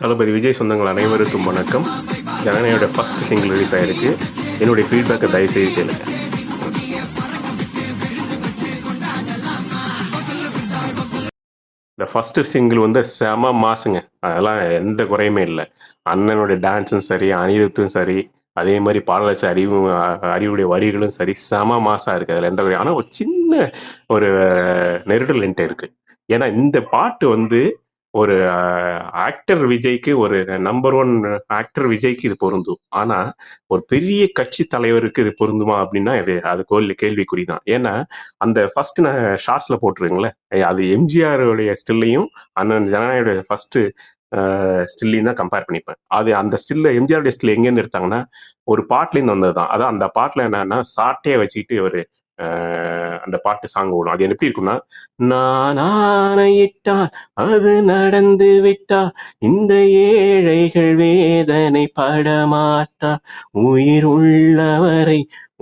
தளபதி விஜய் சொந்தங்கள் அனைவருக்கும் வணக்கம். ஜனனியோட ஃபர்ஸ்ட் சிங்கிள் ரிலீஸ் ஆயிருக்கு. என்னுடைய ஃபீட்பேக்கை தயவுசெய்து கேளுங்க. இந்த ஃபர்ஸ்ட் சிங்கிள் வந்து செம மாசுங்க. அதெல்லாம் எந்த குறையுமே இல்லை. அண்ணனுடைய டான்ஸும் சரி, அனிருத்தும் சரி, அதே மாதிரி பாடலாசி அறிவுடைய வரிகளும் சரி, செம மாசா இருக்கு. அதில் எந்த குறையும். ஆனால் ஒரு சின்ன ஒரு நெருடல் என்கிட்ட இருக்கு. ஏன்னா இந்த பாட்டு வந்து ஒரு ஆக்டர் விஜய்க்கு, ஒரு நம்பர் ஒன் ஆக்டர் விஜய்க்கு இது பொருந்தும். ஆனா ஒரு பெரிய கட்சி தலைவருக்கு இது பொருந்துமா அப்படின்னா அது கேள்விக்குறிதான். ஏன்னா அந்த ஃபர்ஸ்ட் நான் ஷார்ட்ஸ்ல போட்டுருங்களேன், அது எம்ஜிஆருடைய ஸ்டில்லையும் அண்ணன் ஜனநாயகோட ஃபர்ஸ்ட் ஸ்டில்லையும் தான் கம்பேர் பண்ணிப்பேன். அது அந்த ஸ்டில்ல எம்ஜிஆருடைய ஸ்டில் எங்கேருந்து எடுத்தாங்கன்னா ஒரு பாட்டுலேருந்து வந்ததுதான். அதான் அந்த பாட்டுல என்னன்னா சாட்டையை வச்சுக்கிட்டு ஒரு அந்த பாட்டு சாங் ஓடும். அது எப்படி இருக்கும்னா, நான் ஆணையிட்டால் அது நடந்து விட்டா இந்த ஏழைகள் வேதனை படமாட்டா, உயிர் உள்ளவரை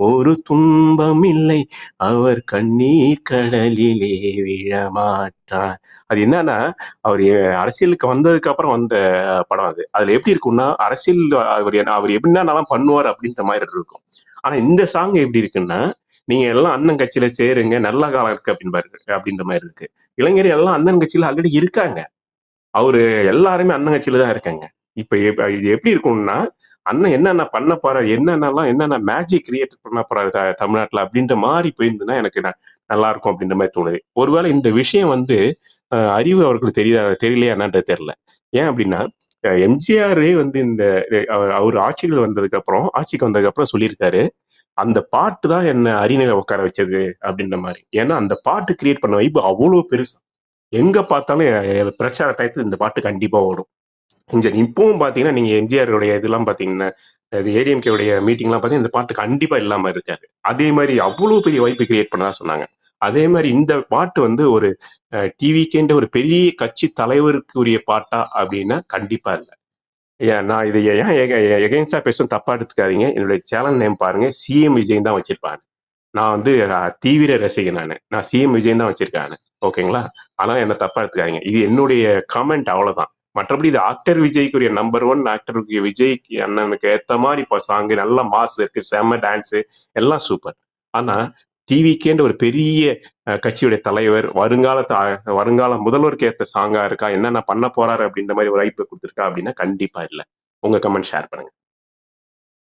ஒரு துன்பம் இல்லை, அவர் கண்ணீர் கடலிலே விழமாட்டார். அது என்னன்னா, அவர் அரசியலுக்கு வந்ததுக்கு அப்புறம் வந்த படம் அது. அதுல எப்படி இருக்கும்னா, அரசியல் அவர் எப்படின்னா பண்ணுவார் அப்படின்ற மாதிரி இருக்கும். ஆனா இந்த சாங் எப்படி இருக்குன்னா, நீங்க எல்லாம் அண்ணன் கட்சியில சேருங்க, நல்ல காலம் இருக்கு அப்படின்ற மாதிரி இருக்கு. இளைஞர் எல்லாம் அண்ணன் கட்சியில ஆல்ரெடி இருக்காங்க. அவரு எல்லாருமே அண்ணன் கட்சியில தான் இருக்காங்க. இப்ப இது எப்படி இருக்கும்னா, அண்ணன் என்னென்ன பண்ண போறாரு, என்னென்ன மேஜிக் கிரியேட் பண்ண போறாரு தமிழ்நாட்டுல அப்படின்ற மாதிரி போயிருந்துன்னா எனக்கு நல்லா இருக்கும் அப்படின்ற மாதிரி தோணுது. ஒருவேளை இந்த விஷயம் வந்து அறிவு அவர்களுக்கு தெரியலையா என்னன்றது தெரியல. ஏன் அப்படின்னா, எம்ஜிஆரே வந்து இந்த அவர் ஆட்சிக்கு வந்ததுக்கு அப்புறம் சொல்லியிருக்காரு, அந்த பாட்டு தான் என்ன அரியணையில உட்கார வச்சது அப்படின்ற மாதிரி. ஏன்னா அந்த பாட்டு கிரியேட் பண்ண வைப்பு அவ்வளவு பெருசு. எங்க பார்த்தாலும் பிரச்சார டயத்துல இந்த பாட்டு கண்டிப்பா ஓடும். இப்பவும் பாத்தீங்கன்னா, நீங்க எம்ஜிஆருடைய இதெல்லாம் பாத்தீங்கன்னா, ஏடிஎம்கே உடைய மீட்டிங்லாம் பாத்தீங்கன்னா இந்த பாட்டு கண்டிப்பா இல்லாம இருக்காது. அதே மாதிரி அவ்வளவு பெரிய வாய்ப்பு கிரியேட் பண்ணதா சொன்னாங்க. அதே மாதிரி இந்த பாட்டு வந்து ஒரு டிவிக்கேன்ற ஒரு பெரிய கட்சி தலைவருக்கு உரிய பாட்டா அப்படின்னா கண்டிப்பா இல்ல. நான் இது ஏன் எகெயின்ஸ்டா பேசும் தப்பா எடுத்துக்காதீங்க. என்னுடைய சேனல் நேம் பாருங்க, சிஎம் விஜய் தான் வச்சிருப்பாங்க. நான் வந்து தீவிர ரசிகன். நான் சிஎம் விஜய் தான் வச்சிருக்கேன். ஓகேங்களா? அதனால என்ன தப்பா எடுத்துக்காதீங்க. இது என்னுடைய கமெண்ட், அவ்வளவுதான். மற்றபடி இது ஆக்டர் விஜய்க்குரிய நம்பர் ஒன் ஆக்டர் விஜய்க்கு அண்ணனுக்கு ஏத்த மாதிரி இப்போ சாங் நல்ல மாஸ் இருக்கு, செம்ம டான்ஸ், எல்லாம் சூப்பர். ஆனா டிவிக்கேன்ற ஒரு பெரிய கட்சியுடைய தலைவர், வருங்கால முதல்வருக்கு ஏற்ற சாங்கா இருக்கா, என்னென்ன பண்ண போறாரு அப்படின்ற மாதிரி ஒரு வாய்ப்பு கொடுத்துருக்கா அப்படின்னா கண்டிப்பா இல்லை. உங்க கமெண்ட் ஷேர் பண்ணுங்க.